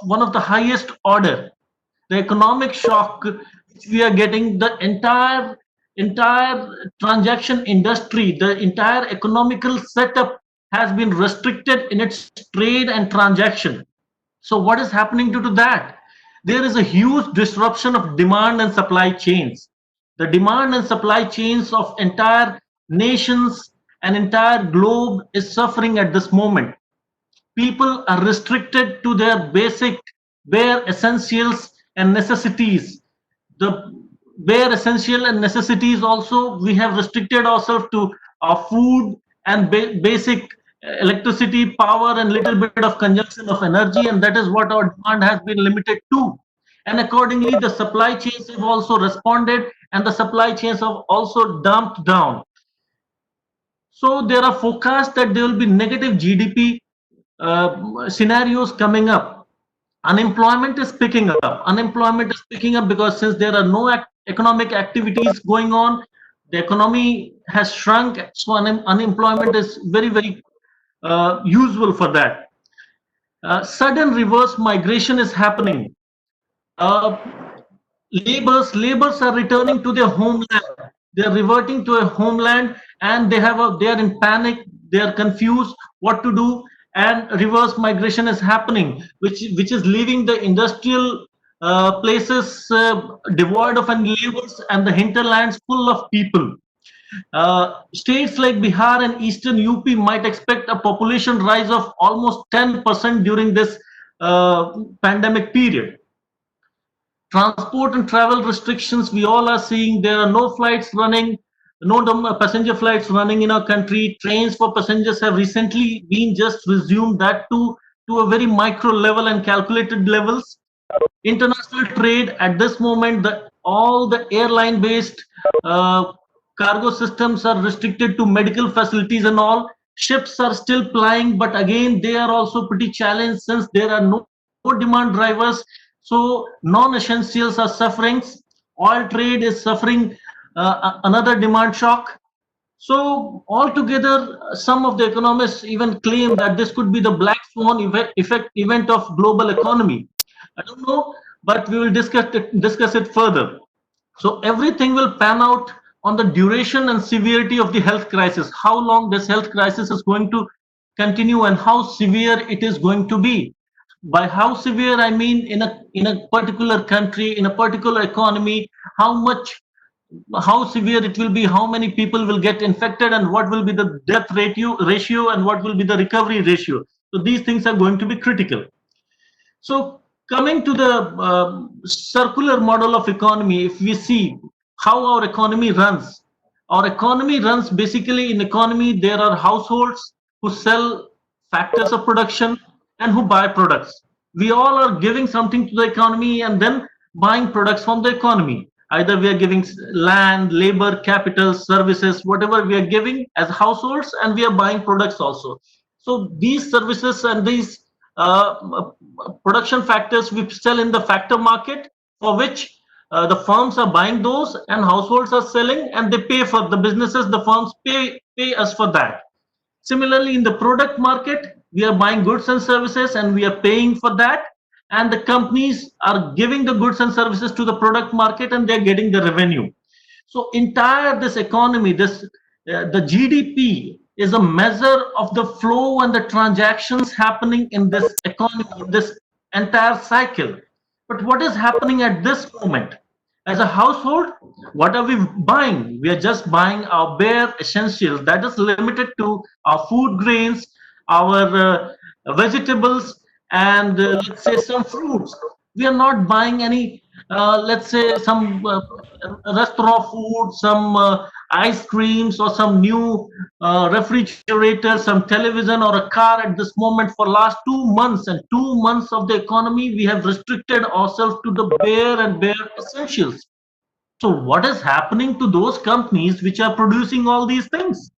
one of the highest order. The economic shock which we are getting, the entire transaction industry, the entire economical setup has been restricted in its trade and transaction. So what is happening due to that? There is a huge disruption of demand and supply chains. The demand and supply chains of entire nations and entire globe is suffering at this moment. People are restricted to their basic bare essentials and necessities. The bare essential and necessities also, we have restricted ourselves to our food and basic electricity, power, and little bit of consumption of energy, and that is what our demand has been limited to. And accordingly, the supply chains have also responded, and the supply chains have also dumped down. So there are forecasts that there will be negative GDP scenarios coming up. Unemployment is picking up. Unemployment is picking up because since there are no economic activities going on, the economy has shrunk. So unemployment is very usual for that. Sudden reverse migration is happening. Uh, labors are returning to their homeland. They are reverting to a homeland, and they are in panic. They are confused what to do, and reverse migration is happening, which is leaving the industrial places devoid of any labors and the hinterlands full of people. States like Bihar and eastern UP might expect a population rise of almost 10% during this pandemic period. Transport and travel restrictions, we all are seeing. There are no flights running, no passenger flights running in our country. Trains for passengers have recently been just resumed, that to a very micro level and calculated levels. International trade at this moment, all the airline based cargo systems are restricted to medical facilities and all. Ships are still plying, but again they are also pretty challenged since there are no demand drivers. So non-essentials are suffering. Oil trade is suffering another demand shock. So altogether, some of the economists even claim that this could be the black swan event of global economy. I don't know, but we will discuss it further. So everything will pan out on the duration and severity of the health crisis. How long this health crisis is going to continue and how severe it is going to be. By how severe, I mean in a particular country, in a particular economy, how severe it will be, how many people will get infected, and what will be the death ratio and what will be the recovery ratio. So these things are going to be critical. So coming to the circular model of economy, if we see how our economy runs basically. In economy, there are households who sell factors of production and who buy products. We all are giving something to the economy and then buying products from the economy. Either we are giving land, labor, capital, services, whatever we are giving as households, and we are buying products also. So these services and these production factors we sell in the factor market, for which the firms are buying those and households are selling, and they pay for the businesses, the firms pay us for that. Similarly, in the product market, we are buying goods and services and we are paying for that, and the companies are giving the goods and services to the product market and they're getting the revenue. So entire this economy, the GDP is a measure of the flow and the transactions happening in this economy, in this entire cycle. But what is happening at this moment? As a household, what are we buying? We are just buying our bare essentials. That is limited to our food grains, our vegetables, and let's say some fruits. We are not buying any, let's say, some restaurant food, some ice creams, or some new refrigerator, some television, or a car at this moment. For last 2 months and 2 months of the economy, we have restricted ourselves to the bare essentials. So what is happening to those companies which are producing all these things?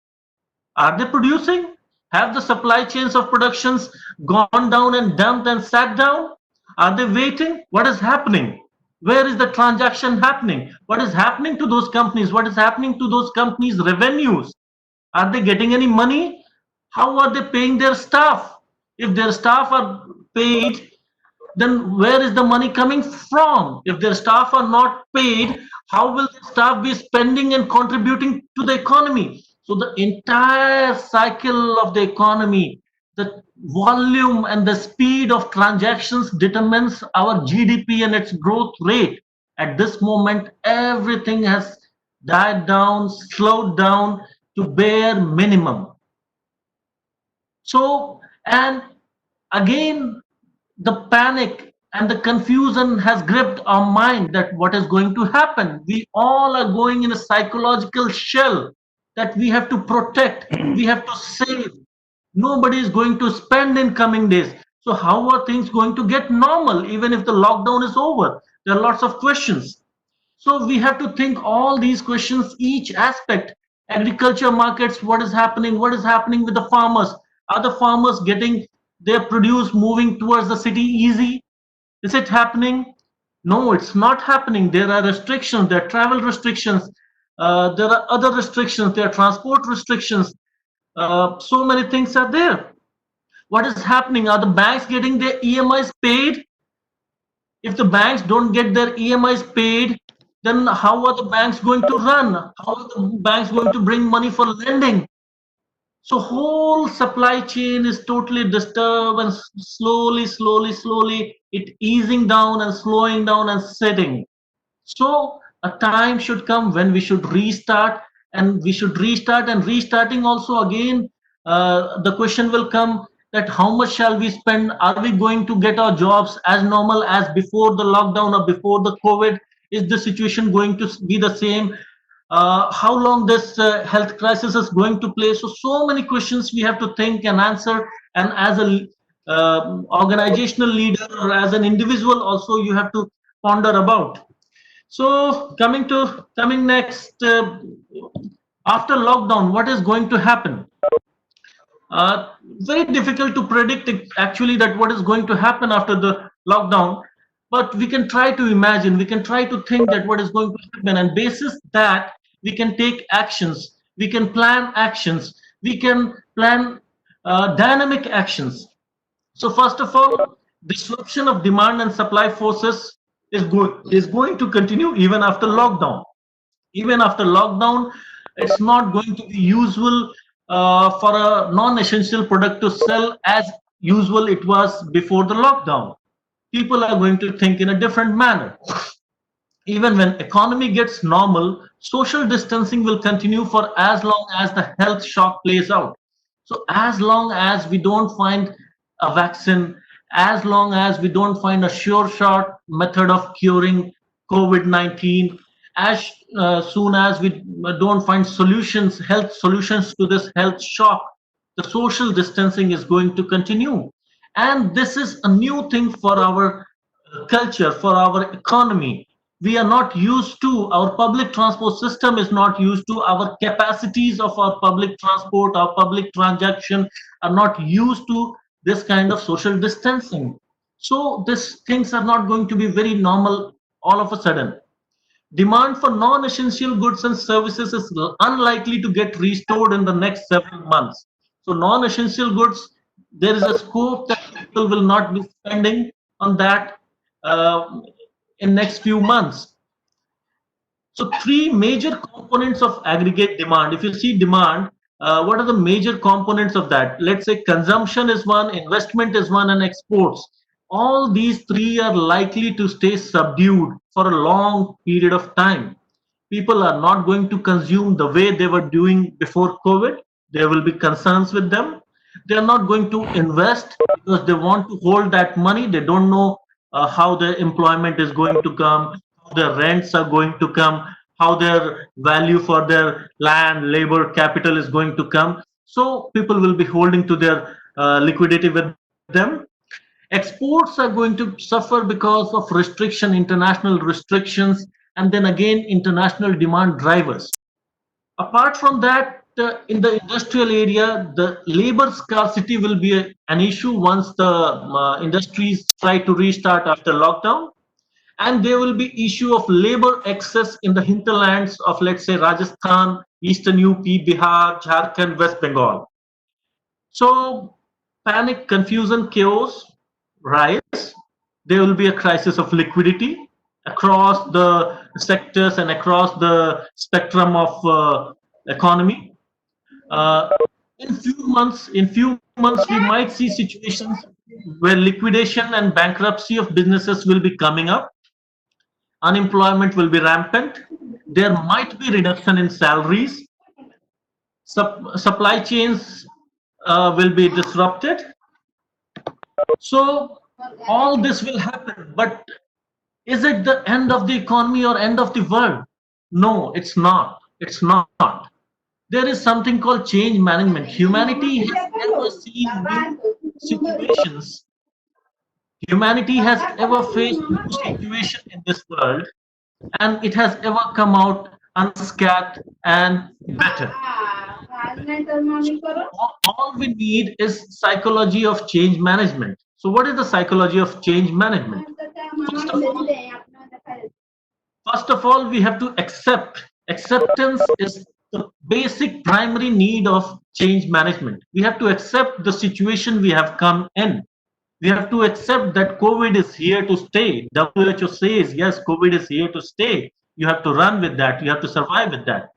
Are they producing? Have the supply chains of productions gone down and dumped and sat down? Are they waiting? What is happening? Where is the transaction happening? What is happening to those companies? What is happening to those companies' revenues? Are they getting any money? How are they paying their staff? If their staff are paid, then where is the money coming from? If their staff are not paid, how will the staff be spending and contributing to the economy? So the entire cycle of the economy, the volume and the speed of transactions determines our GDP and its growth rate. At this moment, everything has died down, slowed down to bare minimum. So, and again, the panic and the confusion has gripped our mind that what is going to happen. We all are going in a psychological shell that we have to protect, we have to save. Nobody is going to spend in coming days. So how are things going to get normal even if the lockdown is over? There are lots of questions. So we have to think all these questions, each aspect. Agriculture markets, what is happening? What is happening with the farmers? Are the farmers getting their produce moving towards the city easy? Is it happening? No, it's not happening. There are restrictions, there are travel restrictions, there are other restrictions, there are transport restrictions. So many things are there. What is happening? Are the banks getting their EMIs paid? If the banks don't get their EMIs paid, then how are the banks going to run? How are the banks going to bring money for lending? So whole supply chain is totally disturbed and slowly it easing down and slowing down and setting. So a time should come when we should restart, and we should restart, and restarting also again, the question will come that how much shall we spend? Are we going to get our jobs as normal as before the lockdown or before the COVID? Is the situation going to be the same? How long this health crisis is going to play? So many questions we have to think and answer. And as a organizational leader or as an individual, also you have to ponder about. So coming next, after lockdown, what is going to happen? Very difficult to predict actually that what is going to happen after the lockdown, but we can try to imagine, we can try to think that what is going to happen, and basis that we can take actions, we can plan actions, we can plan dynamic actions. So first of all, disruption of demand and supply forces is going to continue even after lockdown. Even after lockdown, it's not going to be usual for a non-essential product to sell as usual it was before the lockdown. People are going to think in a different manner. Even when economy gets normal, social distancing will continue for as long as the health shock plays out. So as long as we don't find a vaccine, as long as we don't find a sure shot method of curing COVID-19, as soon as we don't find solutions, health solutions to this health shock, the social distancing is going to continue. And this is a new thing for our culture, for our economy. We are not used to, our public transport system is not used to, our capacities of our public transport, our public transaction are not used to this kind of social distancing. So these things are not going to be very normal all of a sudden. Demand for non-essential goods and services is unlikely to get restored in the next several months. So non-essential goods, there is a scope that people will not be spending on that uh, in next few months. So three major components of aggregate demand. If you see demand, what are the major components of that? Let's say consumption is one, investment is one, and exports. All these three are likely to stay subdued for a long period of time. People are not going to consume the way they were doing before COVID. There will be concerns with them. They are not going to invest because they want to hold that money. They don't know how their employment is going to come, how their rents are going to come, how their value for their land, labor, capital is going to come. So people will be holding to their liquidity with them. Exports are going to suffer because of restriction, international restrictions, and then again international demand drivers. Apart from that, in the industrial area, the labor scarcity will be an issue once the industries try to restart after lockdown. And there will be issue of labor excess in the hinterlands of, let's say, Rajasthan, Eastern UP, Bihar, Jharkhand, West Bengal. So panic, confusion, chaos rise. There will be a crisis of liquidity across the sectors and across the spectrum of economy. Uh, in few months, we might see situations where liquidation and bankruptcy of businesses will be coming up. Unemployment will be rampant. There might be reduction in salaries. Supply chains will be disrupted. So all this will happen. But is it the end of the economy or end of the world? No, it's not. It's not. There is something called change management. Humanity has ever seen new situations. Humanity has ever faced new situation in this world, and it has ever come out unscathed and better. All we need is psychology of change management. So what is the psychology of change management? First of all, First of all, we have to accept. Acceptance is the basic primary need of change management. We have to accept the situation we have come in. We have to accept that COVID is here to stay. WHO says, yes, COVID is here to stay. You have to run with that. You have to survive with that.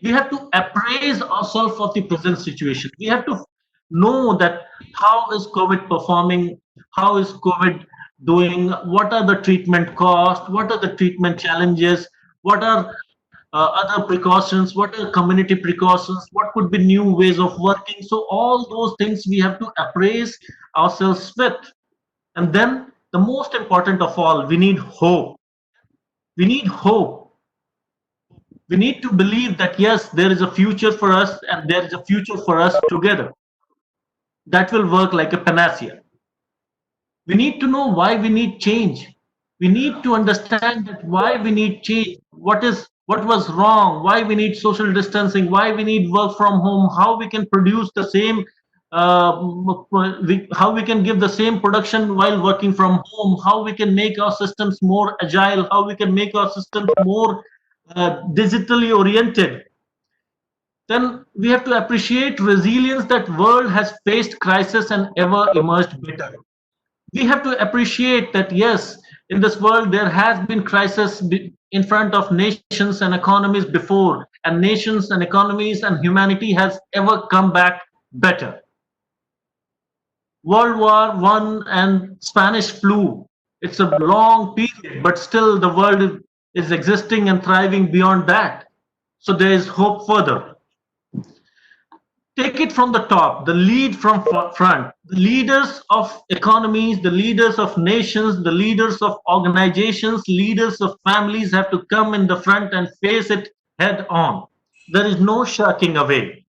We have to appraise ourselves of the present situation. We have to know that how is COVID performing, how is COVID doing, what are the treatment costs, what are the treatment challenges, what are other precautions, what are community precautions, what could be new ways of working. So all those things we have to appraise ourselves with. And then the most important of all, we need hope. We need hope. We need to believe that yes, there is a future for us and there is a future for us together. That will work like a panacea. We need to know why we need change. We need to understand that why we need change, what was wrong, why we need social distancing, why we need work from home, how we can produce the same, how we can give the same production while working from home, how we can make our systems more agile, how we can make our systems more digitally oriented. Then we have to appreciate resilience, that world has faced crisis and ever emerged better. We have to appreciate that yes, in this world there has been crisis in front of nations and economies before, and nations and economies and humanity has ever come back better. World War One and Spanish flu, it's a long period, but still the world is existing and thriving beyond that. So there is hope further. Take it from the top, the lead from front. The leaders of economies, the leaders of nations, the leaders of organizations, leaders of families have to come in the front and face it head on. There is no shirking away.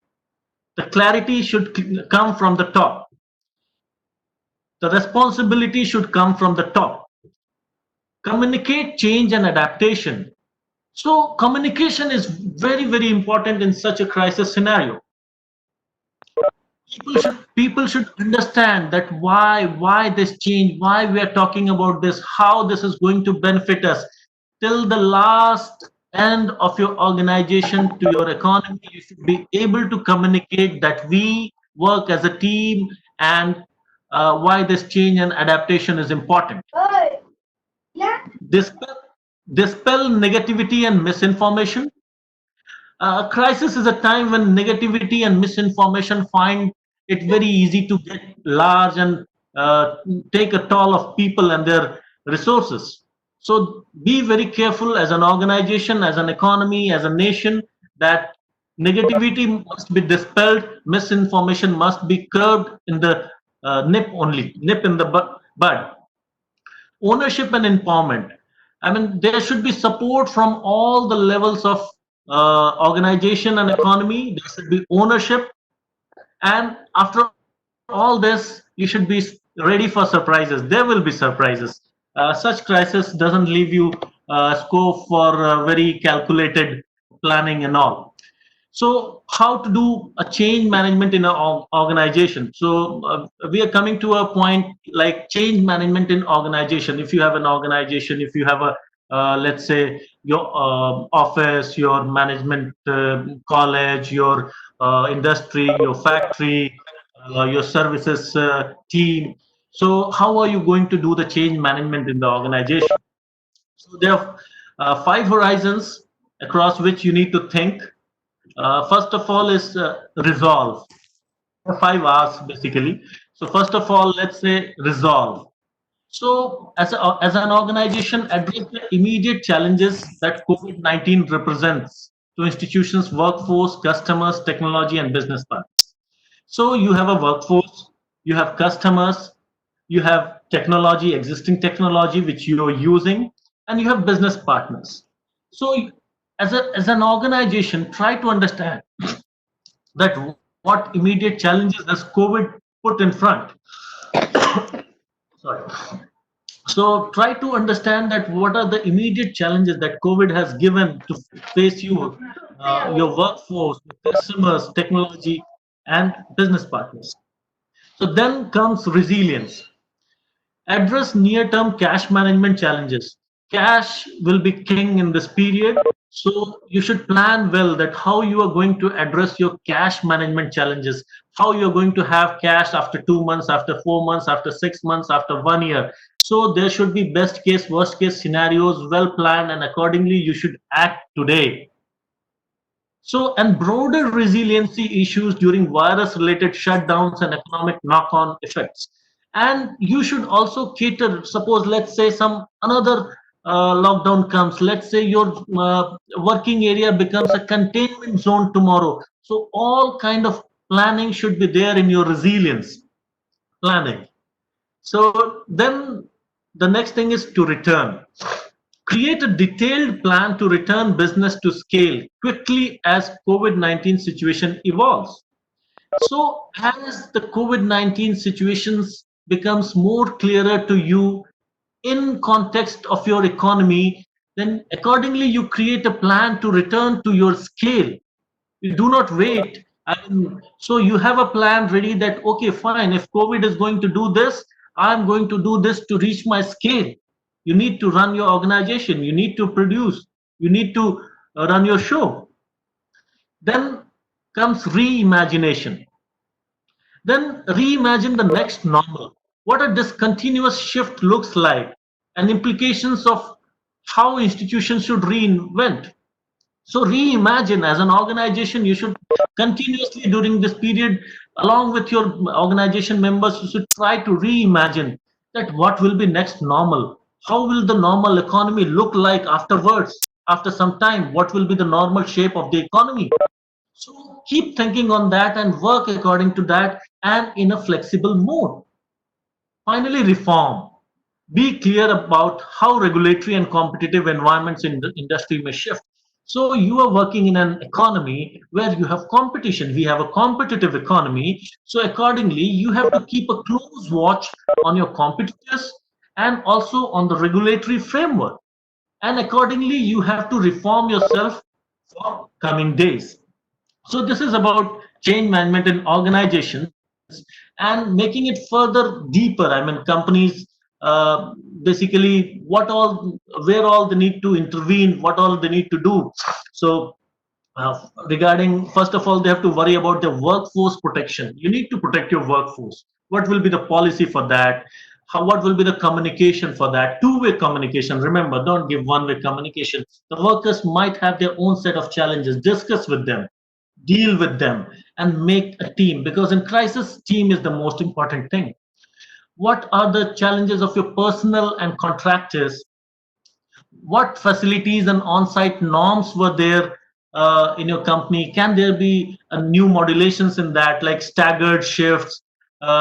The clarity should come from the top. The responsibility should come from the top. Communicate change and adaptation. So communication is very, very important in such a crisis scenario. People should understand that why this change, why we are talking about this, how this is going to benefit us. Till the last end of your organization to your economy, you should be able to communicate that we work as a team, and why this change and adaptation is important. Dispel, dispel negativity and misinformation. Crisis is a time when negativity and misinformation find it very easy to get large and take a toll of people and their resources. So be very careful as an organization, as an economy, as a nation, that negativity must be dispelled, misinformation must be curbed in the nip in the bud. Ownership and empowerment. I mean, there should be support from all the levels of organization and economy. There should be ownership, and after all this, you should be ready for surprises. There will be surprises. Such crisis doesn't leave you scope for very calculated planning and all. So how to do a change management in an organization? So we are coming to a point like change management in organization. If you have an organization, if you have a let's say your office, your management college, your industry, your factory, your services team. So how are you going to do the change management in the organization? So there are five horizons across which you need to think. First of all is resolve. 5 hours basically. So first of all, let's say resolve. So as an organization, address the immediate challenges that COVID-19 represents to institutions, workforce, customers, technology, and business partners. So you have a workforce, you have customers, you have technology, existing technology which you are using, and you have business partners. So as an organization, try to understand that what immediate challenges has COVID put in front. Sorry. So try to understand that what are the immediate challenges that COVID has given to face you, your workforce, your customers, technology, and business partners. So then comes resilience. Address near-term cash management challenges. Cash will be king in this period, so you should plan well that how you are going to address your cash management challenges, how you're going to have cash after 2 months, after 4 months, after 6 months, after 1 year. So there should be best case, worst case scenarios well planned, and accordingly you should act today. So, and broader resiliency issues during virus related shutdowns and economic knock on effects. And you should also cater, suppose, let's say, some another lockdown comes, let's say your working area becomes a containment zone tomorrow. So, all kind of planning should be there in your resilience planning. So, then the next thing is to return. Create a detailed plan to return business to scale quickly as COVID-19 situation evolves. So as the COVID-19 situations becomes more clearer to you in context of your economy, then accordingly you create a plan to return to your scale. You do not wait. So you have a plan ready that, okay, fine, if COVID is going to do this, I'm going to do this to reach my scale. You need to run your organization, you need to produce, you need to run your show. Then comes reimagination. Then reimagine the next normal. What a discontinuous shift looks like, and implications of how institutions should reinvent. So reimagine as an organization, you should continuously during this period, along with your organization members, you should try to reimagine that what will be next normal. How will the normal economy look like afterwards? After some time, what will be the normal shape of the economy? So keep thinking on that and work according to that and in a flexible mode. Finally, reform. Be clear about how regulatory and competitive environments in the industry may shift. So you are working in an economy where you have competition. We have a competitive economy. So accordingly, you have to keep a close watch on your competitors and also on the regulatory framework. And accordingly, you have to reform yourself for coming days. So this is about change management in organizations and making it further deeper. I mean, companies basically where all they need to intervene, what all they need to do. So regarding, first of all, they have to worry about the workforce protection. You need to protect your workforce. What will be the policy for that? What will be the communication for that? Two-way communication. Remember, don't give one-way communication. The workers might have their own set of challenges. Discuss with them, deal with them, and make a team, because in crisis team is the most important thing. What are the challenges of your personnel and contractors? What facilities and on-site norms were there in your company? Can there be new modulations in that, like staggered shifts,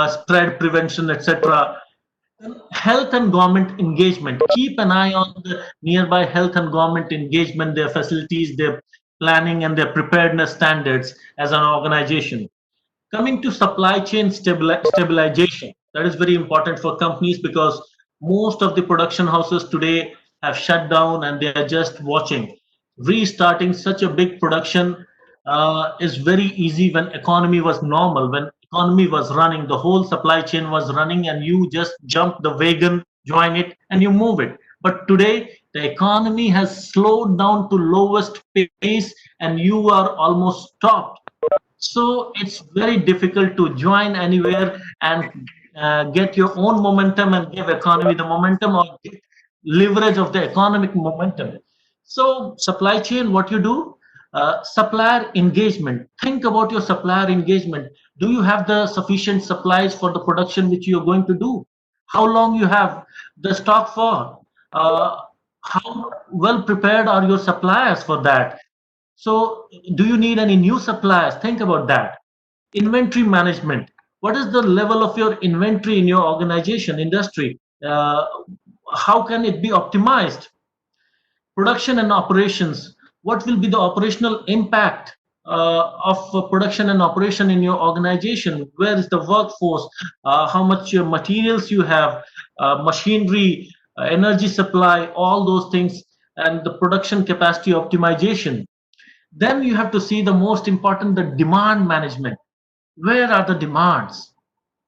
spread prevention, etc.? Health and government engagement. Keep an eye on the nearby health and government engagement, their facilities, their planning, and their preparedness standards as an organization. Coming to supply chain stabilization, that is very important for companies, because most of the production houses today have shut down and they are just watching. Restarting such a big production is very easy when economy was normal, when economy was running, the whole supply chain was running, and you just jump the wagon, join it, and you move it. But today the economy has slowed down to lowest pace and you are almost stopped. So it's very difficult to join anywhere and get your own momentum and give economy the momentum, or get leverage of the economic momentum. So supply chain, what you do, supplier engagement. Think about your supplier engagement. Do you have the sufficient supplies for the production which you are going to do? How long you have the stock for? How well prepared are your suppliers for that? So do you need any new suppliers? Think about that. Inventory management. What is the level of your inventory in your organization, industry? How can it be optimized? Production and operations. What will be the operational impact of production and operation in your organization? Where is the workforce? How much materials you have, machinery, energy supply, all those things, and the production capacity optimization. Then you have to see the most important, the demand management. Where are the demands?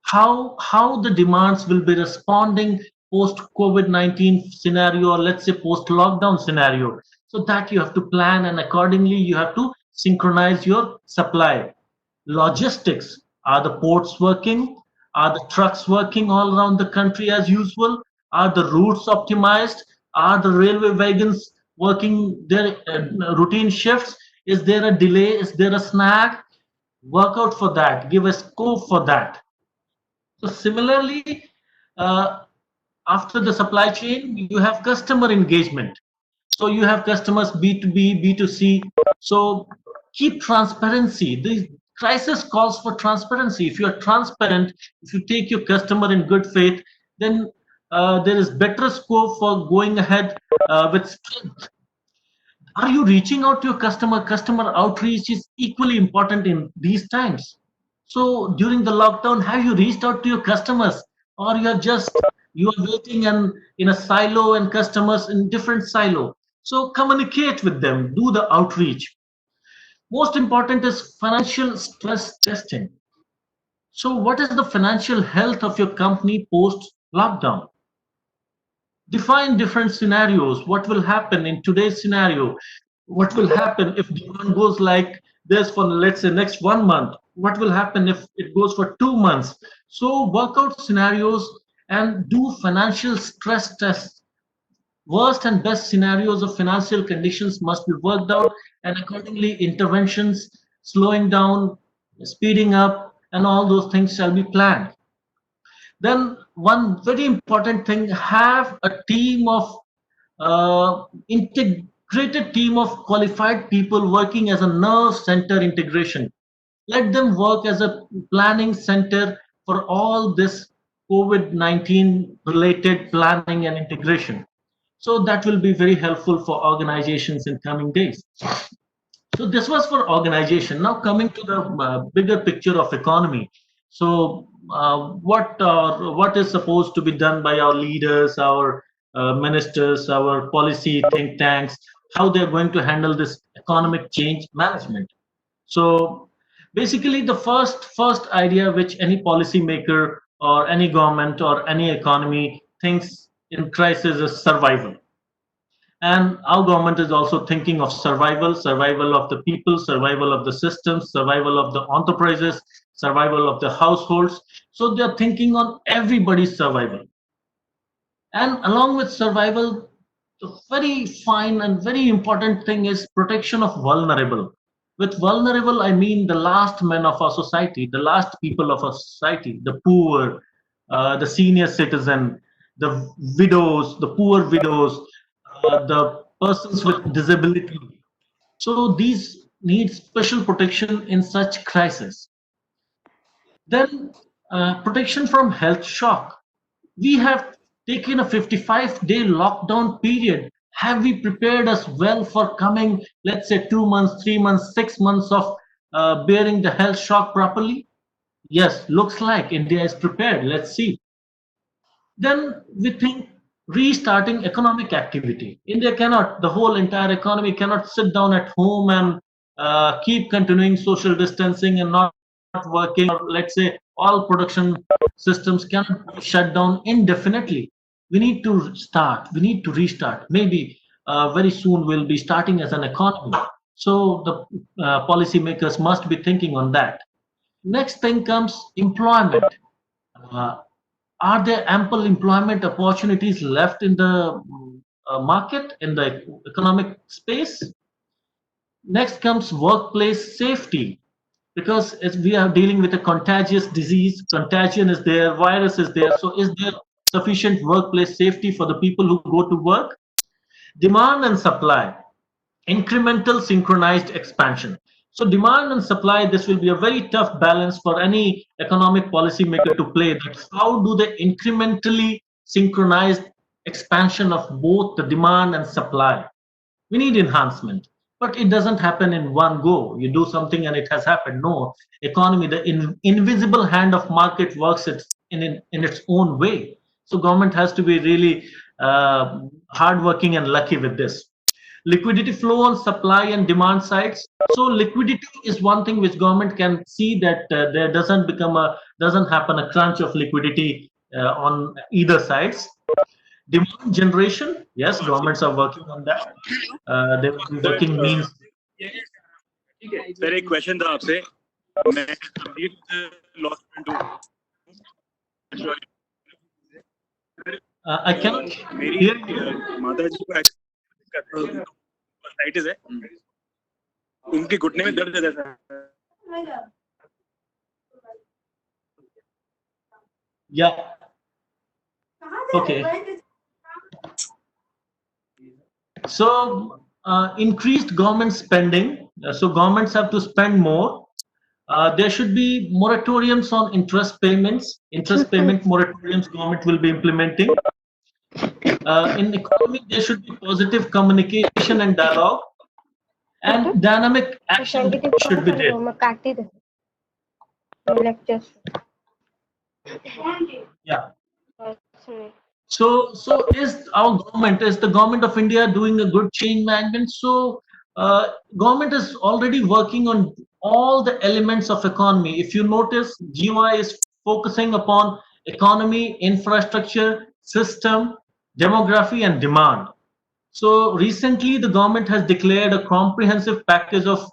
How the demands will be responding post COVID-19 scenario, or let's say post lockdown scenario. So that you have to plan, and accordingly you have to synchronize your supply. Logistics. Are the ports working? Are the trucks working all around the country as usual? Are the routes optimized? Are the railway wagons working their routine shifts? Is there a delay? Is there a snag? Work out for that. Give a scope for that. So similarly, uh, after the supply chain, you have customer engagement. So you have customers B2B, B2C. So keep transparency. The crisis calls for transparency. If you are transparent, if you take your customer in good faith, then there is better scope for going ahead with strength. Are you reaching out to your customer? Customer outreach is equally important in these times. So during the lockdown, have you reached out to your customers, or you are waiting and in a silo and customers in different silo? So communicate with them, do the outreach. Most important is financial stress testing. So what is the financial health of your company post lockdown? Define different scenarios. What will happen in today's scenario? What will happen if demand goes like this for, let's say, next 1 month? What will happen if it goes for 2 months? So work out scenarios and do financial stress tests. Worst and best scenarios of financial conditions must be worked out, and accordingly interventions, slowing down, speeding up, and all those things shall be planned. Then one very important thing, have a team of integrated team of qualified people working as a nerve center integration. Let them work as a planning center for all this COVID-19 related planning and integration. So that will be very helpful for organizations in coming days. So this was for organization. Now coming to the bigger picture of economy. So what is supposed to be done by our leaders, our ministers, our policy think tanks, how they're going to handle this economic change management. So basically, the first idea which any policymaker or any government or any economy thinks in crisis is survival. And our government is also thinking of survival, survival of the people, survival of the systems, survival of the enterprises, survival of the households. So they are thinking on everybody's survival. And along with survival, the very fine and very important thing is protection of vulnerable. With vulnerable, I mean the last men of our society, the last people of our society, the poor, the senior citizen, the widows, the poor widows, the persons with disability. So these need special protection in such crisis. Then protection from health shock. We have taken a 55-day lockdown period. Have we prepared us well for coming, let's say, 2 months, 3 months, 6 months of bearing the health shock properly? Yes, looks like India is prepared. Let's see. Then we think restarting economic activity. India cannot, the whole entire economy cannot sit down at home and keep continuing social distancing and not working, or let's say all production systems cannot be shut down indefinitely. We need to start, we need to restart. Maybe very soon we'll be starting as an economy. So the policymakers must be thinking on that. Next thing comes employment. Are there ample employment opportunities left in the market, in the economic space? Next comes workplace safety, because as we are dealing with a contagious disease, contagion is there, virus is there. So, is there sufficient workplace safety for the people who go to work? Demand and supply, incremental synchronized expansion. So, demand and supply, this will be a very tough balance for any economic policymaker to play. That how do they incrementally synchronize expansion of both the demand and supply? We need enhancement, but it doesn't happen in one go. You do something and it has happened. No, economy, the invisible hand of market works in its own way. So government has to be really hardworking and lucky with this. Liquidity flow on supply and demand sides. So liquidity is one thing which government can see, that there doesn't happen a crunch of liquidity on either sides. Demand generation, yes, governments are working on that. They will be working means. Sir एक question था आपसे, मैं complete lost हूं। I cannot मेरी hear माता जी को arthritis है, उनके घुटने में दर्द है sir. Yeah. Okay. So increased government spending. So governments have to spend more. There should be moratoriums on interest payments. Interest payment moratoriums government will be implementing. In economy, there should be positive communication and dialogue, and dynamic action should be there. Yeah. So is the government of India doing a good change management? So government is already working on all the elements of economy. If you notice, GOI is focusing upon economy, infrastructure, system, demography, and demand. So recently, the government has declared a comprehensive package of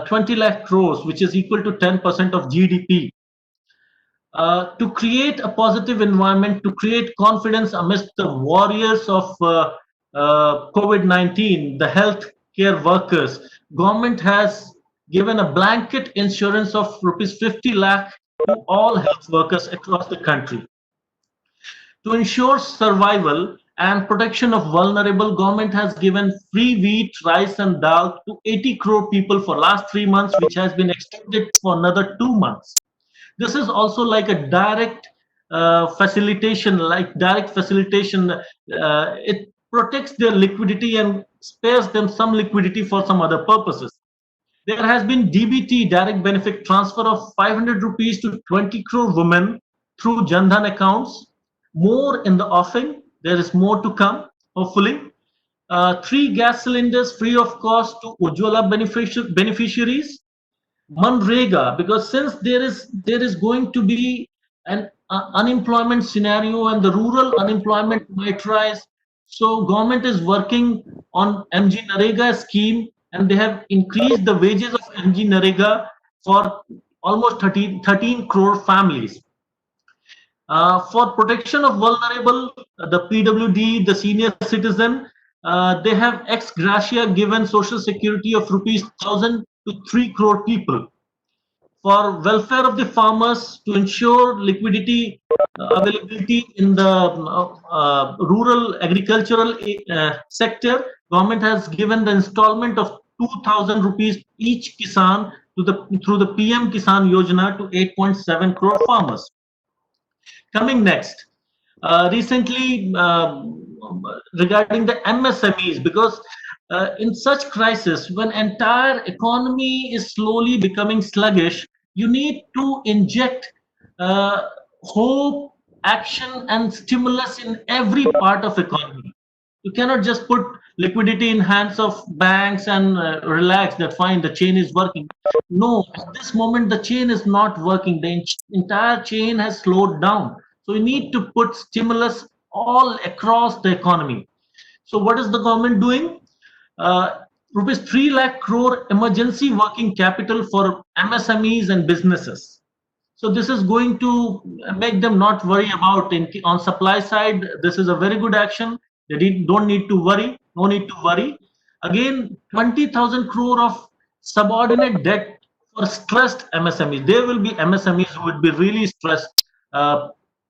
20 lakh crores, which is equal to 10% of GDP. To create a positive environment, to create confidence amidst the warriors of COVID-19, the healthcare workers, government has given a blanket insurance of rupees 50 lakh to all health workers across the country. To ensure survival and protection of vulnerable, government has given free wheat, rice and dal to 80 crore people for last 3 months, which has been extended for another 2 months. This is also like a direct facilitation, it protects their liquidity and spares them some liquidity for some other purposes. There has been DBT, direct benefit transfer, of 500 rupees to 20 crore women through Jan Dhan accounts. More in the offing. There is more to come, hopefully. 3 gas cylinders free of cost to Ujjwala beneficiaries. Manrega, because since there is going to be an unemployment scenario and the rural unemployment might rise, so government is working on MG Narega scheme, and they have increased the wages of MG Narega for almost 13 crore families. For protection of vulnerable, the PWD, the senior citizen, they have ex gratia given social security of rupees 1,000 to 3 crore people. For welfare of the farmers, to ensure liquidity availability in the rural agricultural sector, government has given the installment of 2,000 rupees each kisan through the PM Kisan Yojana to 8.7 crore farmers. Coming next, recently regarding the MSMEs, because in such crisis, when entire economy is slowly becoming sluggish, you need to inject hope, action, and stimulus in every part of economy. You cannot just put liquidity in hands of banks and relax that fine, the chain is working. No, at this moment the chain is not working. The entire chain has slowed down. So we need to put stimulus all across the economy. So what is the government doing? Rupees 3 lakh crore emergency working capital for MSMEs and businesses. So this is going to make them not worry about on supply side. This is a very good action. Don't need to worry. No need to worry. Again, 20,000 crore of subordinate debt for stressed MSMEs. There will be MSMEs who would be really stressed.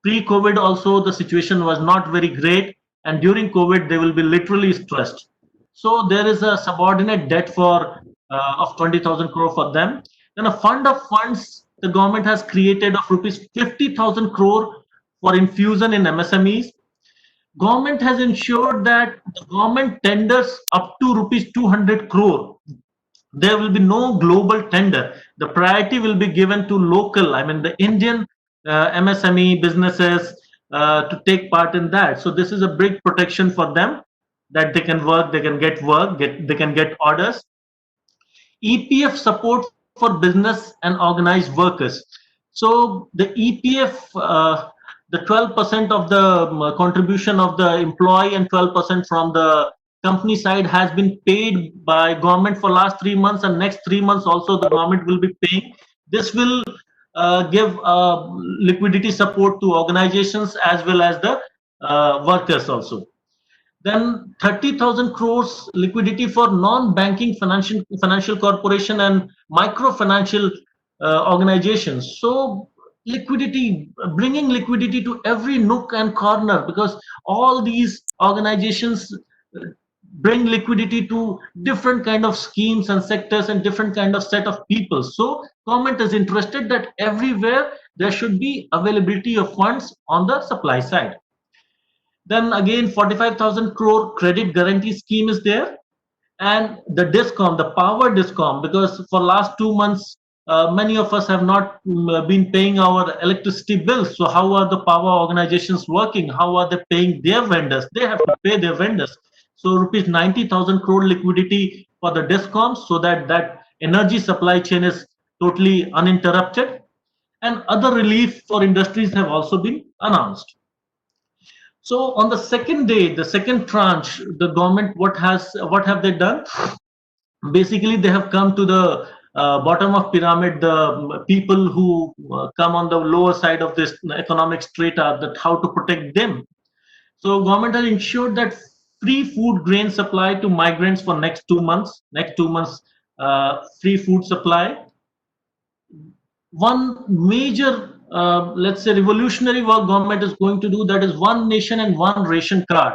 Pre-COVID also the situation was not very great, and during COVID they will be literally stressed. So there is a subordinate debt for of 20,000 crore for them. Then a fund of funds the government has created of rupees 50,000 crore for infusion in MSMEs. Government has ensured that the government tenders up to rupees 200 crore. There will be no global tender. The priority will be given to local, I mean the Indian MSME businesses to take part in that. So this is a big protection for them, that they can work, they can get work, they can get orders. EPF support for business and organized workers. So the EPF, the 12% of the contribution of the employee and 12% from the company side has been paid by government for last 3 months, and next 3 months also the government will be paying. This will give liquidity support to organizations as well as the workers also. Then 30,000 crores liquidity for non-banking financial corporation and micro financial organizations. So liquidity, bringing liquidity to every nook and corner, because all these organizations bring liquidity to different kind of schemes and sectors and different kind of set of people. So government is interested that everywhere there should be availability of funds on the supply side. Then again, 45,000 crore credit guarantee scheme is there. And the discom, the power discom, because for last 2 months many of us have not been paying our electricity bills. So how are the power organizations working? How are they paying their vendors? They have to pay their vendors. So rupees 90,000 crore liquidity for the discoms, so that that energy supply chain is totally uninterrupted. And other relief for industries have also been announced. So on the second day, the second tranche, the government, what have they done? Basically, they have come to the bottom of pyramid, the people who come on the lower side of this economic strata, that how to protect them. So government has ensured that free food grain supply to migrants for next 2 months. Next 2 months, free food supply. One major, let's say, revolutionary work government is going to do, that is one nation and one ration card,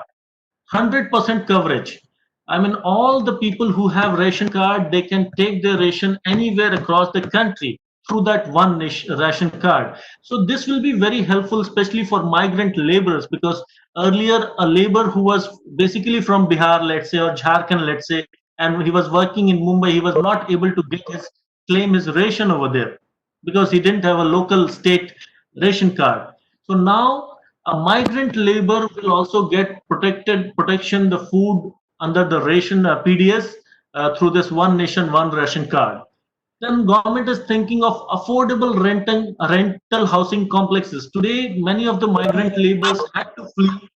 100% coverage. I mean, all the people who have ration card, they can take their ration anywhere across the country through that one ration card. So this will be very helpful, especially for migrant laborers, because earlier a labor who was basically from Bihar, let's say, or Jharkhand, let's say, and he was working in Mumbai, he was not able to get his claim his ration over there because he didn't have a local state ration card. So now a migrant labor will also get protection, the food under the ration PDS through this one nation, one ration card. Then government is thinking of affordable rental housing complexes. Today, many of the migrant laborers had to flee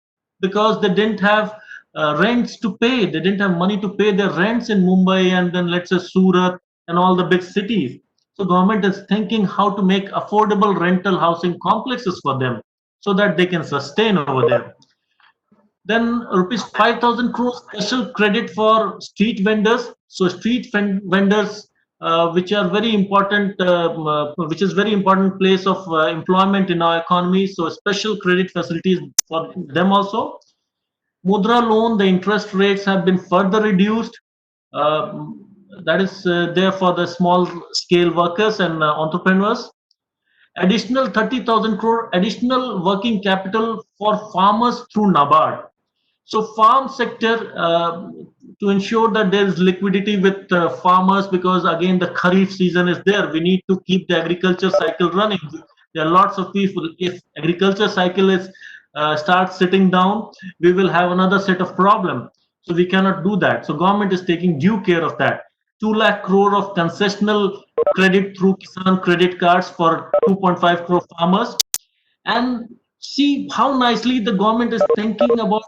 because they didn't have rents to pay. They didn't have money to pay their rents in Mumbai and then let's say Surat and all the big cities. So government is thinking how to make affordable rental housing complexes for them so that they can sustain over there. Then rupees 5,000 crore special credit for street vendors. So street vendors, which are very important, which is very important place of employment in our economy. So special credit facilities for them also. Mudra loan, the interest rates have been further reduced. That is there for the small scale workers and entrepreneurs. Additional 30,000 crore additional working capital for farmers through NABARD. So farm sector, to ensure that there is liquidity with farmers, because again the Kharif season is there. We need to keep the agriculture cycle running. There are lots of people. If agriculture cycle is starts sitting down, we will have another set of problem. So we cannot do that. So government is taking due care of that. 2 lakh crore of concessional credit through Kisan credit cards for 2.5 crore farmers. And see how nicely the government is thinking about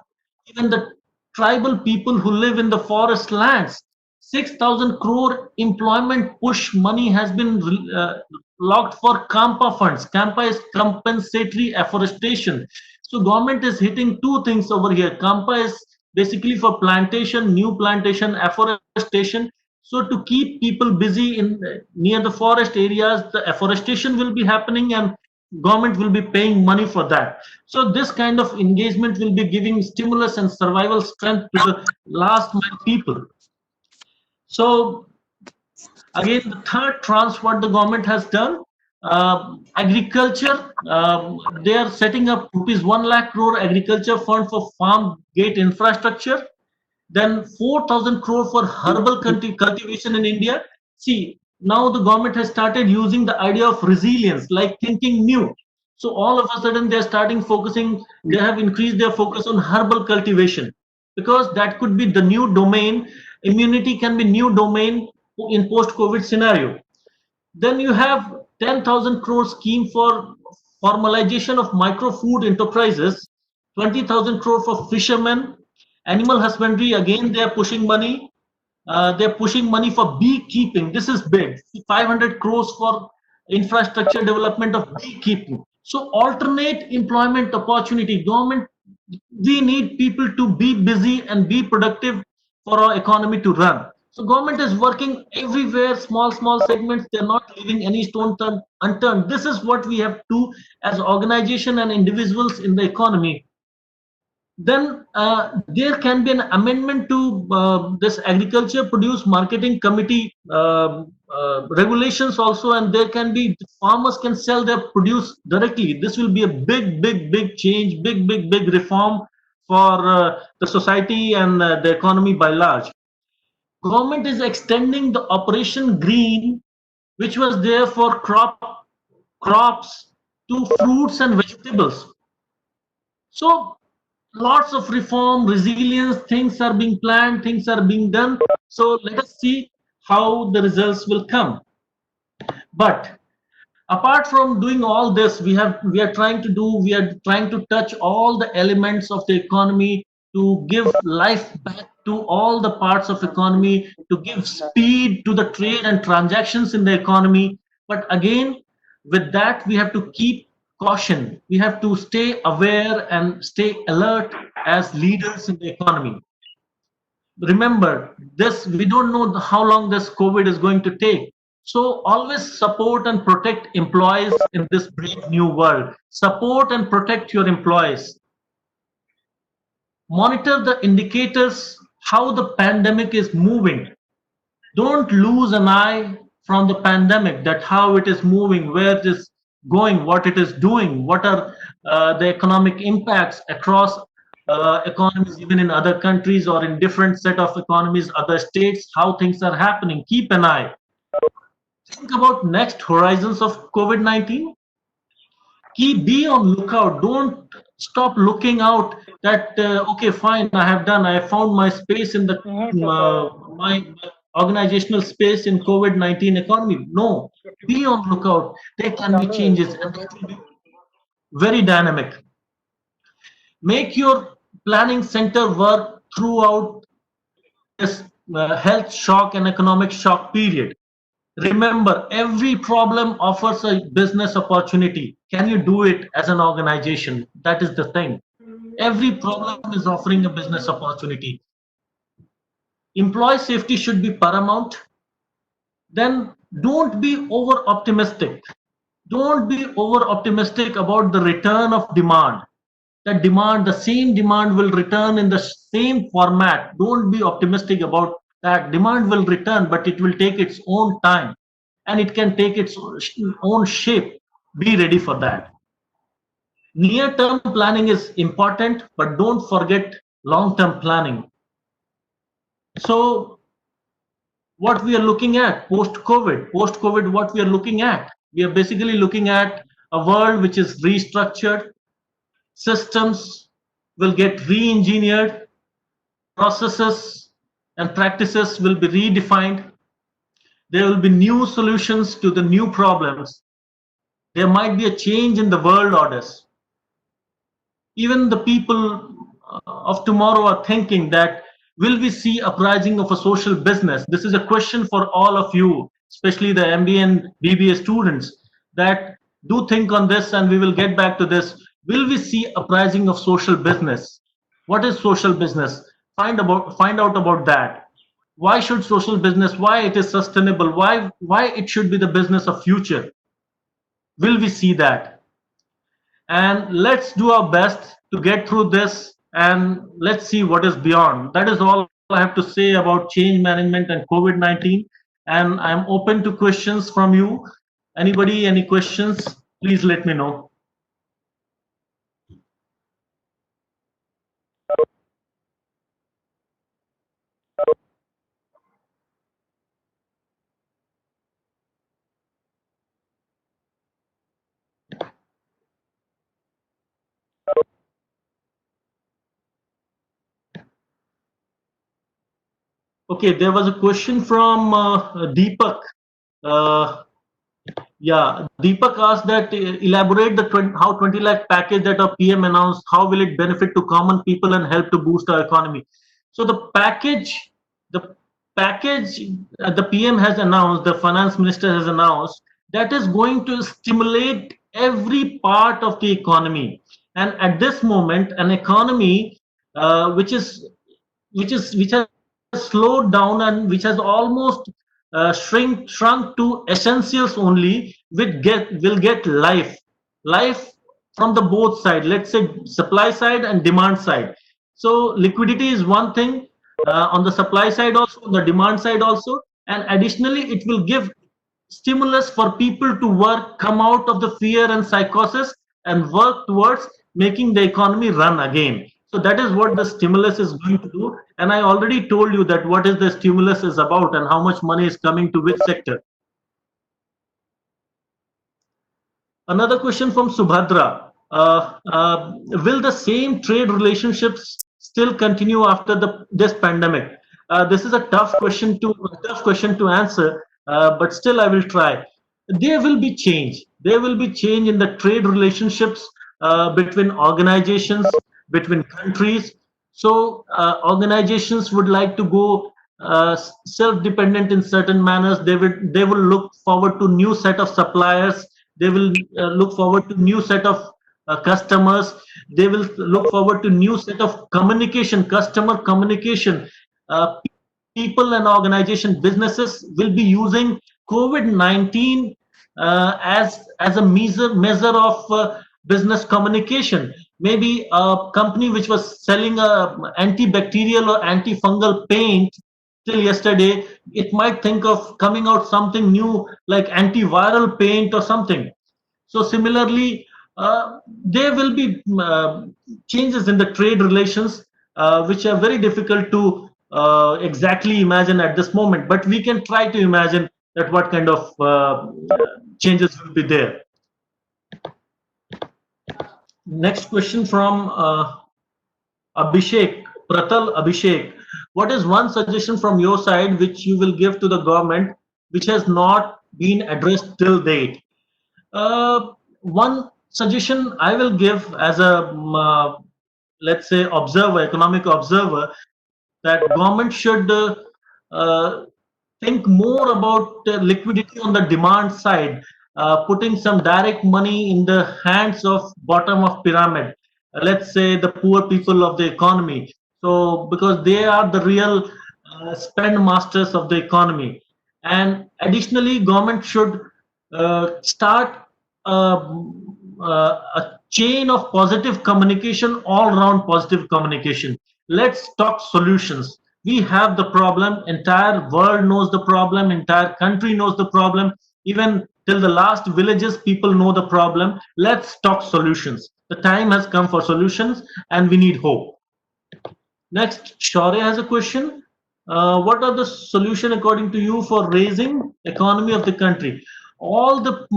even the tribal people who live in the forest lands. 6,000 crore employment push money has been locked for Kampa funds. Kampa is compensatory afforestation. So government is hitting two things over here. Kampa is basically for plantation, new plantation, afforestation. So to keep people busy in near the forest areas, the afforestation will be happening and government will be paying money for that. So this kind of engagement will be giving stimulus and survival strength to the last mile people. So again, the third tranche, what the government has done, agriculture, they are setting up rupees 1 lakh crore agriculture fund for farm gate infrastructure, then 4,000 crore for herbal cultivation in India. See, now the government has started using the idea of resilience, like thinking new. So all of a sudden they're starting focusing, they have increased their focus on herbal cultivation because that could be the new domain. Immunity can be new domain in post-COVID scenario. Then you have 10,000 crore scheme for formalization of micro food enterprises, 20,000 crore for fishermen, animal husbandry. Again, they are pushing money. They're pushing money for beekeeping. This is big. 500 crores for infrastructure development of beekeeping. So alternate employment opportunity. Government, we need people to be busy and be productive for our economy to run. So government is working everywhere, small segments. They're not leaving any stone unturned. This is what we have to do as organization and individuals in the economy. Then there can be an amendment to this agriculture produce marketing committee regulations also, and there can be farmers can sell their produce directly. This will be a big change, big reform for the society and the economy by large. Government is extending the Operation Green, which was there for crops to fruits and vegetables. So lots of reform, resilience, things are being planned, things are being done. So let us see how the results will come. But apart from doing all this, we are trying to touch all the elements of the economy to give life back to all the parts of economy, to give speed to the trade and transactions in the economy. But again, with that, we have to keep caution. We have to stay aware and stay alert as leaders in the economy. Remember, this we don't know how long this COVID is going to take. So always support and protect employees in this brave new world. Support and protect your employees. Monitor the indicators, how the pandemic is moving. Don't lose an eye from the pandemic, that how it is moving, where it is going, what it is doing, what are the economic impacts across economies, even in other countries or in different set of economies, other states, how things are happening. Keep an eye. Think about next horizons of COVID-19. Be on lookout. Don't stop looking out that okay, fine, I found my space in the my organizational space in COVID-19 economy. No, be on lookout. There can be changes and it will be very dynamic. Make your planning center work throughout this health shock and economic shock period. Remember, every problem offers a business opportunity. Can you do it as an organization? That is the thing. Every problem is offering a business opportunity. Employee safety should be paramount. Then don't be over optimistic. Don't be over optimistic about the return of demand. The same demand will return in the same format. Don't be optimistic about that. Demand will return, but it will take its own time and it can take its own shape. Be ready for that. Near-term planning is important, but don't forget long-term planning. So what we are looking at post-COVID, what we are looking at? We are basically looking at a world which is restructured. Systems will get re-engineered, processes and practices will be redefined. There will be new solutions to the new problems. There might be a change in the world orders. Even the people of tomorrow are thinking that, will we see uprising of a social business? This is a question for all of you, especially the MBA and BBA students. that do think on this, and we will get back to this. Will we see uprising of social business? What is social business? Find out about that. Why should social business? Why it is sustainable? Why it should be the business of future? Will we see that? And let's do our best to get through this, and let's see what is beyond. That is all I have to say about change management and COVID-19. And I'm open to questions from you. Anybody, any questions? Please let me know. Okay, there was a question from Deepak. Uh, Yeah, Deepak asked that elaborate the 20, how 20 lakh package that our PM announced, how will it benefit to common people and help to boost our economy? So the package the PM has announced, the finance minister has announced, that is going to stimulate every part of the economy. And at this moment, an economy which has slowed down and which has almost shrunk to essentials only, will get life from the both side, let's say supply side and demand side. So liquidity is one thing, on the supply side also, on the demand side also, and additionally it will give stimulus for people to work, come out of the fear and psychosis, and work towards making the economy run again. So that is what the stimulus is going to do. And I already told you that what is the stimulus is about and how much money is coming to which sector. Another question from Subhadra. Will the same trade relationships still continue after this pandemic? This is a tough question to answer, but still I will try. There will be change. There will be change in the trade relationships between organizations, between countries. So organizations would like to go self-dependent in certain manners. They will look forward to new set of suppliers. They will look forward to new set of customers. They will look forward to new set of communication, customer communication. uh, People and organization, businesses will be using COVID-19 as a measure of business communication. Maybe a company which was selling a antibacterial or antifungal paint till yesterday, it might think of coming out something new like antiviral paint or something. So similarly, there will be changes in the trade relations, which are very difficult to exactly imagine at this moment. But we can try to imagine that what kind of changes will be there. Next question from Abhishek, Pratal Abhishek. What is one suggestion from your side which you will give to the government which has not been addressed till date? One suggestion I will give as a let's say observer, economic observer, that government should uh, think more about liquidity on the demand side, putting some direct money in the hands of bottom of pyramid, let's say the poor people of the economy. So because they are the real spend masters of the economy. And additionally, government should start a chain of positive communication, all around positive communication. Let's talk solutions. We have the problem, entire world knows the problem, entire country knows the problem, even till the last villages people know the problem. Let's talk solutions. The time has come for solutions, and we need hope. Next, Shaurya has a question. What are the solution according to you for raising economy of the country? All the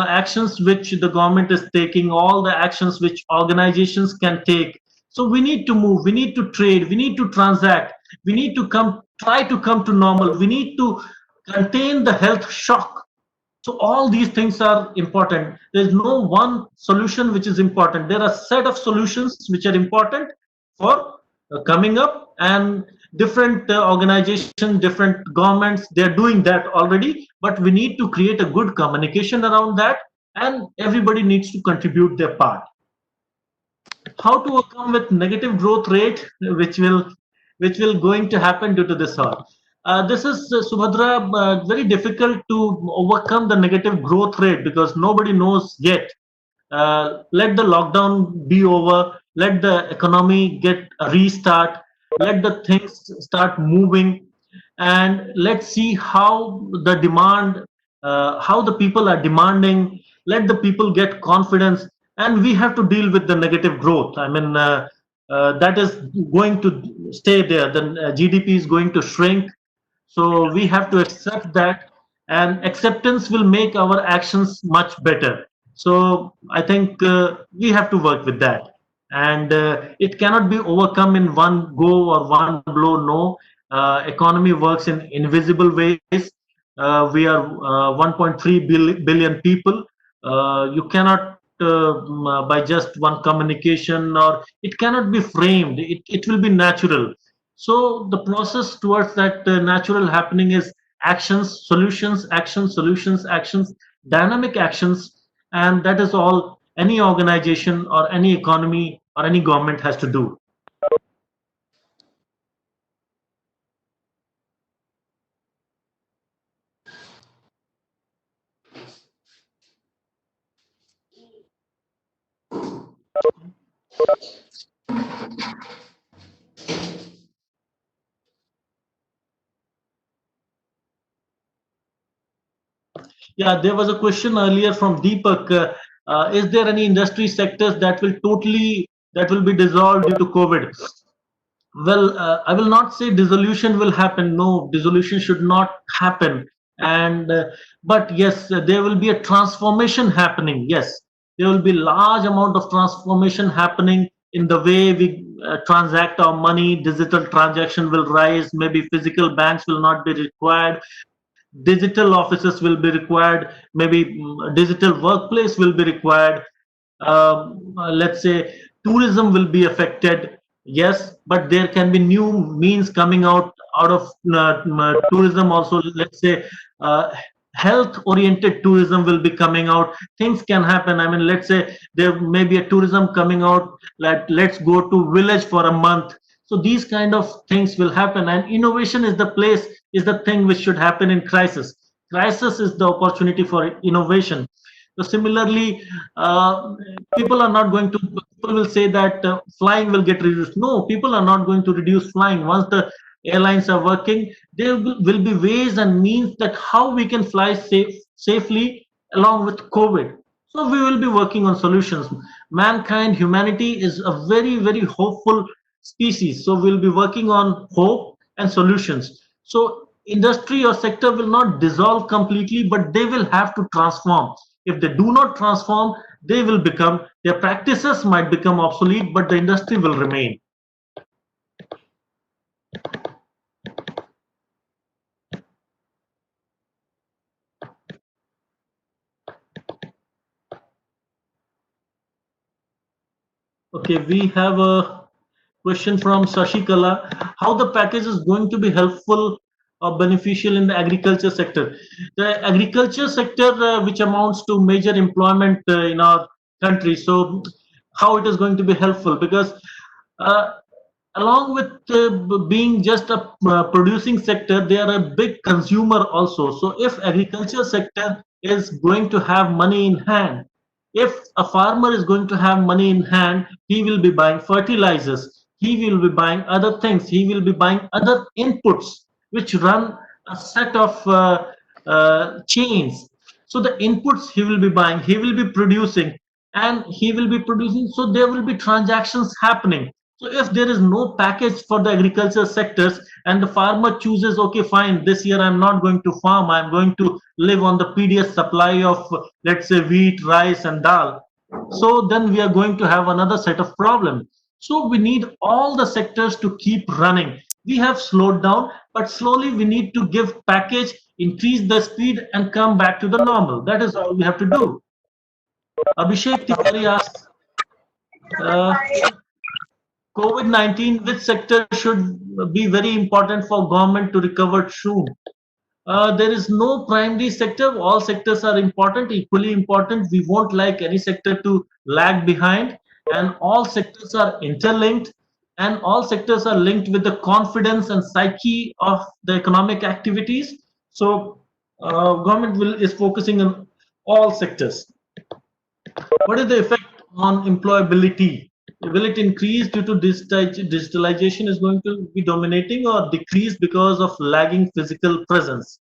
actions which the government is taking, all the actions which organizations can take. So we need to move, we need to trade, we need to transact, we need to try to come to normal, we need to contain the health shock. So all these things are important. There's no one solution which is important. There are set of solutions which are important for coming up, and different organizations, different governments, they're doing that already. But we need to create a good communication around that. and everybody needs to contribute their part. How to overcome with negative growth rate, which will going to happen due to this all. This is Subhadra, very difficult to overcome the negative growth rate because nobody knows yet. Let the lockdown be over, let the economy get a restart, let the things start moving, and let's see how the demand, how the people are demanding. Let the people get confidence, and we have to deal with the negative growth. I mean, that is going to stay there. The GDP is going to shrink, so we have to accept that, and acceptance will make our actions much better. So I think we have to work with that, and it cannot be overcome in one go or one blow. No, economy works in invisible ways. We are 1.3 billion people. You cannot by just one communication, or it cannot be framed. It will be natural. So the process towards that natural happening is actions, solutions, actions, solutions, actions, dynamic actions, and that is all any organization or any economy or any government has to do. Yeah, there was a question earlier from Deepak. Is there any industry sectors that will be dissolved due to COVID? Well, I will not say dissolution will happen. No, dissolution should not happen. And but yes, there will be a transformation happening. Yes, there will be large amount of transformation happening in the way we transact our money. Digital transaction will rise. Maybe physical banks will not be required. Digital offices will be required. Maybe digital workplace will be required. Let's say tourism will be affected. Yes, but there can be new means coming out of tourism also. Let's say health oriented tourism will be coming out. Things can happen. I mean, let's say there may be a tourism coming out, like let's go to village for a month. So these kind of things will happen, and innovation is the thing which should happen in crisis. Crisis is the opportunity for innovation. So similarly, people are not going to. People will say that flying will get reduced. No, people are not going to reduce flying. Once the airlines are working, there will be ways and means that how we can fly safely along with COVID. So we will be working on solutions. Mankind, humanity is a very, very hopeful species. So we'll be working on hope and solutions. So industry or sector will not dissolve completely, but they will have to transform. If they do not transform, they will become, their practices might become obsolete, but the industry will remain. Okay, we have a question from Sashikala. How the package is going to be helpful or beneficial in the agriculture sector? The agriculture sector, which amounts to major employment in our country. So, how it is going to be helpful? Because uh, along with being just a producing sector, they are a big consumer also. So if agriculture sector is going to have money in hand, if a farmer is going to have money in hand, he will be buying fertilizers, he will be buying other things, he will be buying other inputs which run a set of chains. So the inputs he will be buying, he will be producing, and he will be producing, so there will be transactions happening. So if there is no package for the agriculture sectors, and the farmer chooses, okay, fine, this year I'm not going to farm, I'm going to live on the PDS supply of, let's say, wheat, rice, and dal. So then we are going to have another set of problem. So we need all the sectors to keep running. We have slowed down, but slowly we need to give package, increase the speed, and come back to the normal. That is all we have to do. Abhishek Tiwari asks, in COVID-19, which sector should be very important for government to recover soon? There is no primary sector. All sectors are important, equally important. We won't like any sector to lag behind, and all sectors are interlinked, and all sectors are linked with the confidence and psyche of the economic activities. So, government is focusing on all sectors. What is the effect on employability? Will it increase due to digitalization is going to be dominating, or decrease because of lagging physical presence?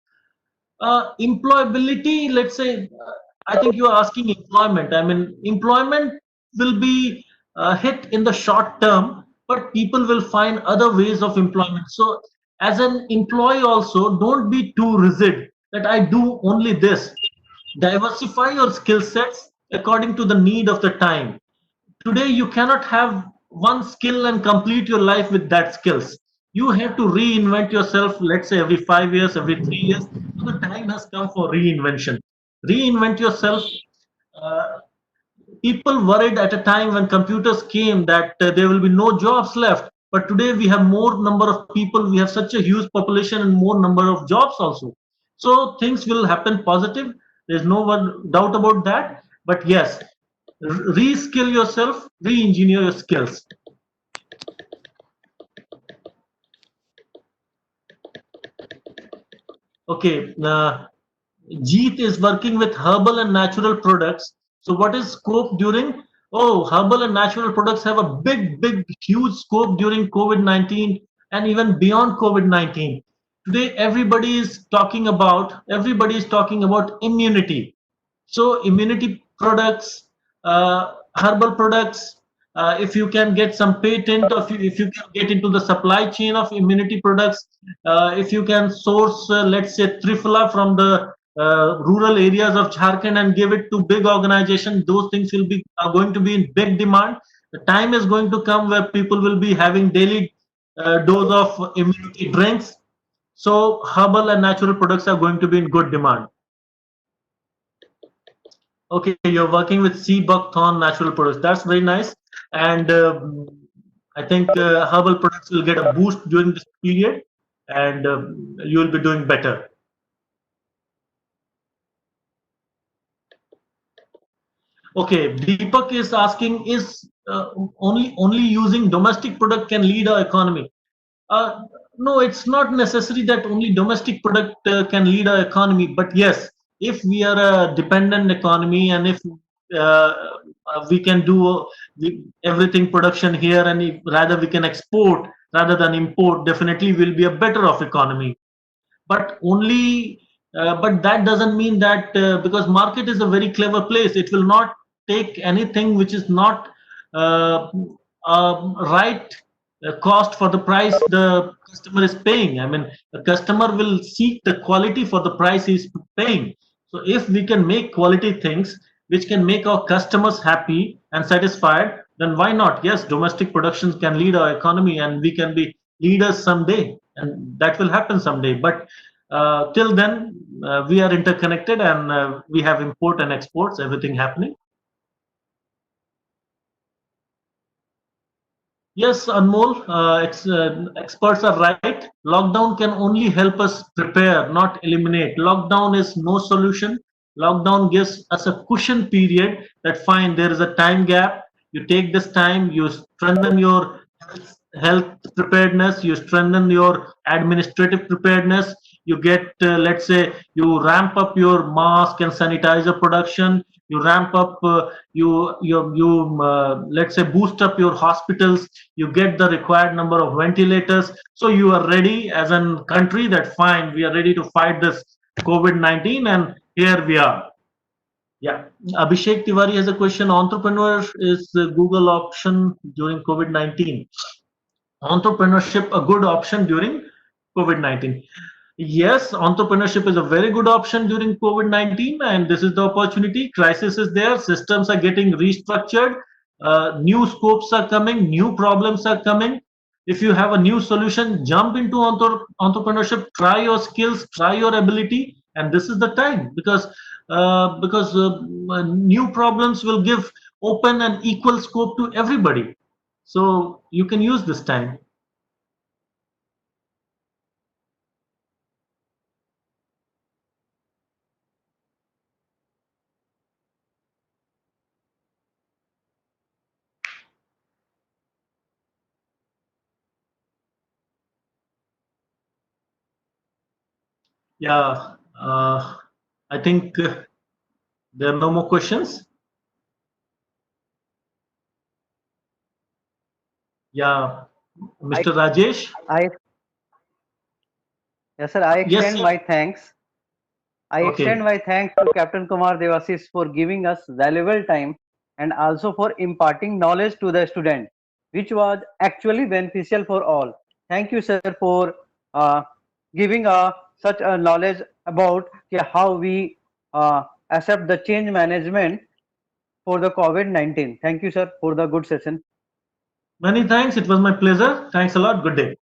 Employability, let's say, I think you are asking employment. I mean, employment will be hit in the short term, but people will find other ways of employment. So, as an employee, also, don't be too rigid that I do only this. Diversify your skill sets according to the need of the time. Today you cannot have one skill and complete your life with that skills. You have to reinvent yourself, let's say every 5 years, every 3 years. So the time has come for reinvention. Reinvent yourself. uh, People worried at a time when computers came that there will be no jobs left, but today we have more number of people, we have such a huge population and more number of jobs also. So things will happen positive, there's no one doubt about that. But yes, reskill yourself, re-engineer your skills. Okay, Jeet is working with herbal and natural products. So what is scope during? Oh, herbal and natural products have a big, huge scope during COVID-19 and even beyond COVID-19. Today, everybody is talking about immunity. So immunity products, herbal products, if you can get some patent, or if you can get into the supply chain of immunity products, if you can source, let's say, Triphala from the rural areas of Jharkhand and give it to big organization, those things are going to be in big demand. The time is going to come where people will be having daily dose of immunity drinks. So herbal and natural products are going to be in good demand. Okay, you're working with sea buckthorn natural products. That's very nice. And I think herbal products will get a boost during this period, and you will be doing better. Okay, Deepak is asking, is only using domestic product can lead our economy? Uh, no, it's not necessary that only domestic product can lead our economy. But yes, if we are a dependent economy, and if uh, we can do everything production here, and if, rather we can export rather than import, definitely will be a better off economy. But only but that doesn't mean that because market is a very clever place, it will not take anything which is not uh, right cost for the price the customer is paying. I mean, the customer will seek the quality for the price he's paying. So if we can make quality things which can make our customers happy and satisfied, then why not? Yes, domestic productions can lead our economy, and we can be leaders someday, and that will happen someday. But till then, we are interconnected, and we have import and exports, everything happening. Yes, Anmol, experts are right. Lockdown can only help us prepare, not eliminate. Lockdown is no solution. Lockdown gives us a cushion period that fine, there is a time gap. You take this time, you strengthen your health preparedness, you strengthen your administrative preparedness, you get, let's say, you ramp up your mask and sanitizer production, you ramp up, let's say, boost up your hospitals, you get the required number of ventilators, so you are ready as a country that fine, we are ready to fight this COVID-19, and here we are. Yeah, Abhishek Tiwari has a question. Entrepreneur is the Google option during COVID-19. Entrepreneurship a good option during COVID-19? Yes, entrepreneurship is a very good option during COVID-19, and this is the opportunity. Crisis is there, systems are getting restructured, new scopes are coming, new problems are coming. If you have a new solution, jump into entrepreneurship, try your skills, try your ability, and this is the time, because new problems will give open and equal scope to everybody. So you can use this time. Yeah, I think there are no more questions. Yeah, Mr. Rajesh. I yes, sir. I Yes, extend sir. my thanks. I extend Okay. my thanks to Captain Kumar Devasis for giving us valuable time and also for imparting knowledge to the student, which was actually beneficial for all. Thank you, sir, for uh, giving such a knowledge about how we accept the change management for the COVID-19. Thank you, sir, for the good session. Many thanks. It was my pleasure. Thanks a lot. Good day.